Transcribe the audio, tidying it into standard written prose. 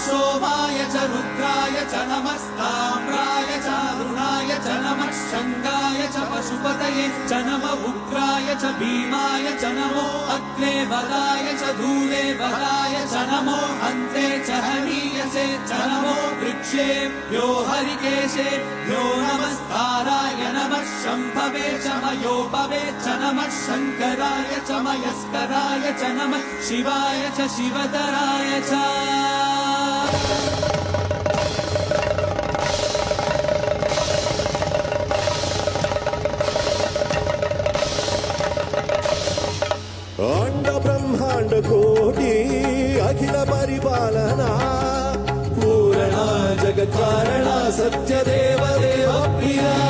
सोमाय च रुद्राय च नमस्ताम्राय च अरुणाय च नमः शङ्गाय च पशुपतये च नमः उग्राय च भीमाय च नमो अग्ने बलाय च धूले बलाय च नमो अन्ते च हनीयसे च नमो वृक्षेभ्यो हरिकेशेभ्यो नमस्ताराय नमः शम्भवे च मयोपवे च नमः शङ्कराय च मयस्कराय च नमः शिवाय च शिवतराय च अंड ब्रह्मांड कोटि अखिल परिपालना पूरणा जगत्कारणा सत्यदेव देव प्रिया